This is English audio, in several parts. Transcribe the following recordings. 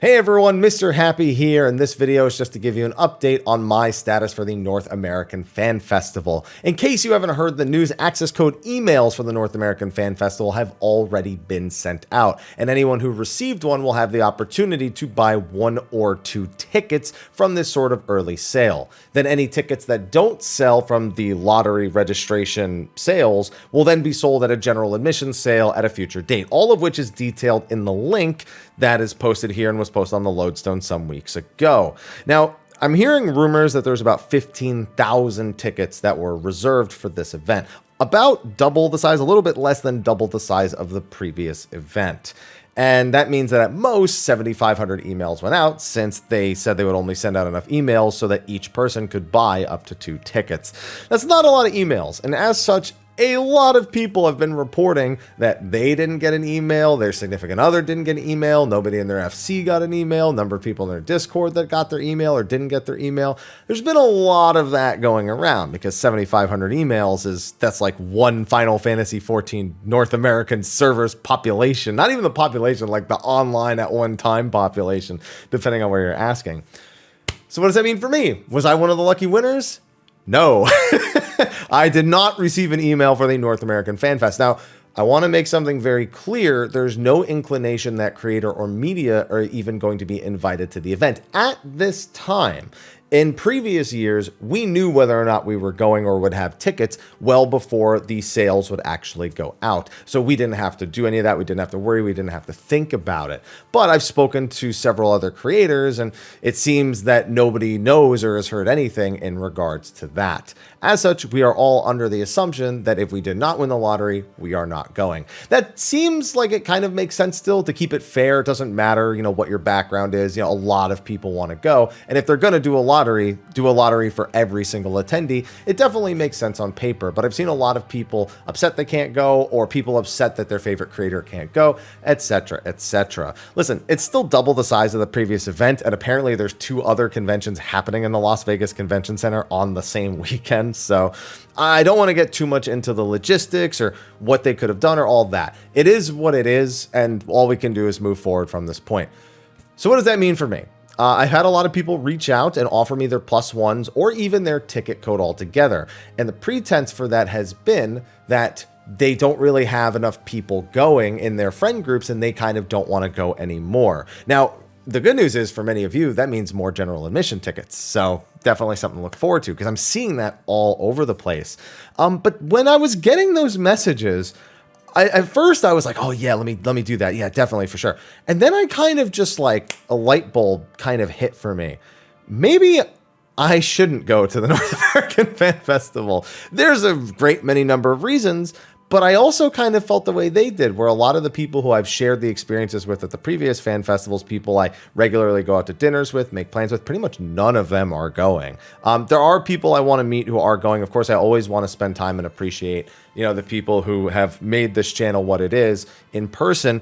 Hey everyone, Mr. Happy here, and this video is just to give you an update on my status for the North American Fan Festival. In case you haven't heard the news, access code emails for the North American Fan Festival have already been sent out, and anyone who received one will have the opportunity to buy 1 or 2 tickets from this sort of early sale. Then any tickets that don't sell from the lottery registration sales will then be sold at a general admission sale at a future date, all of which is detailed in the link that is posted here and was posted on the Lodestone some weeks ago. Now, I'm hearing rumors that there's about 15,000 tickets that were reserved for this event, about double the size, a little bit less than double the size of the previous event. And that means that at most 7,500 emails went out, since they said they would only send out enough emails so that each person could buy up to 2 tickets. That's not a lot of emails, and as such, a lot of people have been reporting that they didn't get an email, their significant other didn't get an email, nobody in their FC got an email, number of people in their Discord that got their email or didn't get their email. There's been a lot of that going around because 7,500 emails that's like one Final Fantasy XIV North American servers population, not even the population, like the online at one time population, depending on where you're asking. So what does that mean for me? Was I one of the lucky winners? No. I did not receive an email for the North American Fan Fest. Now, I want to make something very clear. There's no inclination that creator or media are even going to be invited to the event at this time. In previous years, we knew whether or not we were going or would have tickets well before the sales would actually go out. So we didn't have to do any of that. We didn't have to worry. We didn't have to think about it. But I've spoken to several other creators, and it seems that nobody knows or has heard anything in regards to that. As such, we are all under the assumption that if we did not win the lottery, we are not going. That seems like it kind of makes sense still to keep it fair. It doesn't matter, what your background is. A lot of people want to go. And if they're going to do a lottery for every single attendee. It definitely makes sense on paper, but I've seen a lot of people upset they can't go, or people upset that their favorite creator can't go, etc., etc. Listen, it's still double the size of the previous event, and apparently there's 2 other conventions happening in the Las Vegas Convention Center on the same weekend, so I don't want to get too much into the logistics or what they could have done or all that. It is what it is, and all we can do is move forward from this point. So what does that mean for me? I've had a lot of people reach out and offer me their +1s or even their ticket code altogether. And the pretense for that has been that they don't really have enough people going in their friend groups and they kind of don't want to go anymore. Now, the good news is for many of you, that means more general admission tickets. So definitely something to look forward to because I'm seeing that all over the place. But when I was getting those messages, at first I was like, oh yeah, let me do that. Yeah, definitely, for sure. And then I kind of just like a light bulb kind of hit for me. Maybe I shouldn't go to the North American Fan Festival. There's a great many number of reasons, but I also kind of felt the way they did, where a lot of the people who I've shared the experiences with at the previous fan festivals, people I regularly go out to dinners with, make plans with, pretty much none of them are going. There are people I want to meet who are going. Of course, I always want to spend time and appreciate, the people who have made this channel what it is in person,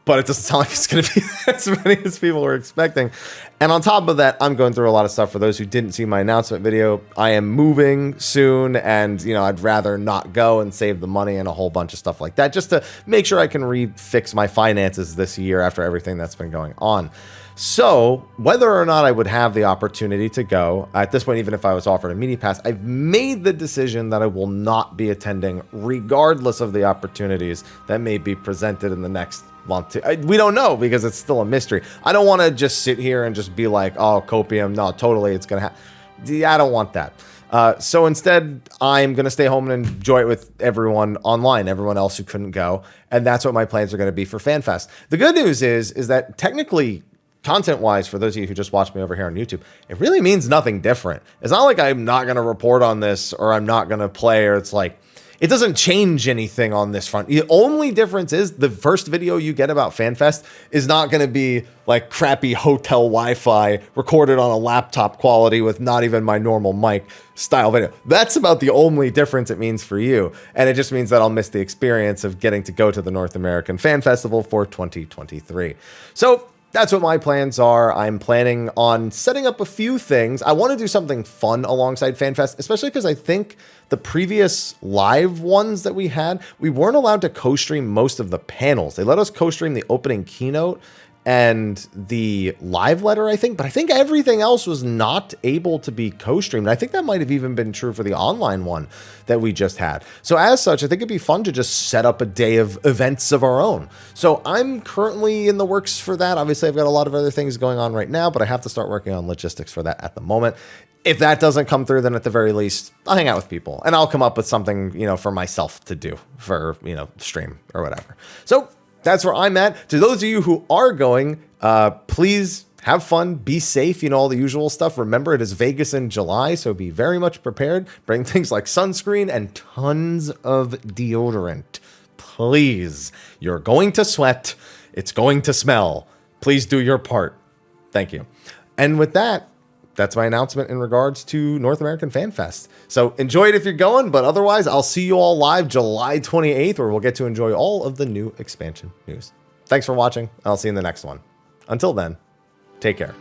but it doesn't sound like it's going to be as many as people were expecting. And on top of that, I'm going through a lot of stuff. For those who didn't see my announcement video, I am moving soon, and I'd rather not go and save the money and a whole bunch of stuff like that, just to make sure I can refix my finances this year after everything that's been going on. So whether or not I would have the opportunity to go, at this point, even if I was offered a media pass, I've made the decision that I will not be attending regardless of the opportunities that may be presented in the next month. We don't know because it's still a mystery. I don't want to just sit here and just be like, oh, copium. No, totally. It's going to happen. I don't want that. So instead, I'm going to stay home and enjoy it with everyone online, everyone else who couldn't go. And that's what my plans are going to be for FanFest. The good news is that technically, content-wise, for those of you who just watched me over here on YouTube, it really means nothing different. It's not like I'm not going to report on this or I'm not going to play, or it's like, it doesn't change anything on this front. The only difference is the first video you get about FanFest is not going to be like crappy hotel Wi-Fi recorded on a laptop quality with not even my normal mic style video. That's about the only difference it means for you. And it just means that I'll miss the experience of getting to go to the North American Fan Festival for 2023. So that's what my plans are. I'm planning on setting up a few things. I want to do something fun alongside FanFest, especially because I think the previous live ones that we had, we weren't allowed to co-stream most of the panels. They let us co-stream the opening keynote and the live letter, I think, but I think everything else was not able to be co-streamed. I think that might have even been true for the online one that we just had. So as such, I think it'd be fun to just set up a day of events of our own. So I'm currently in the works for that. Obviously, I've got a lot of other things going on right now, but I have to start working on logistics for that at the moment. If that doesn't come through, then at the very least, I'll hang out with people and I'll come up with something, for myself to do for, stream or whatever. So that's where I'm at. To those of you who are going, please have fun, be safe, all the usual stuff. Remember, it is Vegas in July, so be very much prepared. Bring things like sunscreen and tons of deodorant. Please, you're going to sweat. It's going to smell. Please do your part. Thank you. And with that, that's my announcement in regards to North American Fan Fest. So enjoy it if you're going, but otherwise I'll see you all live July 28th, where we'll get to enjoy all of the new expansion news. Thanks for watching. I'll see you in the next one. Until then, take care.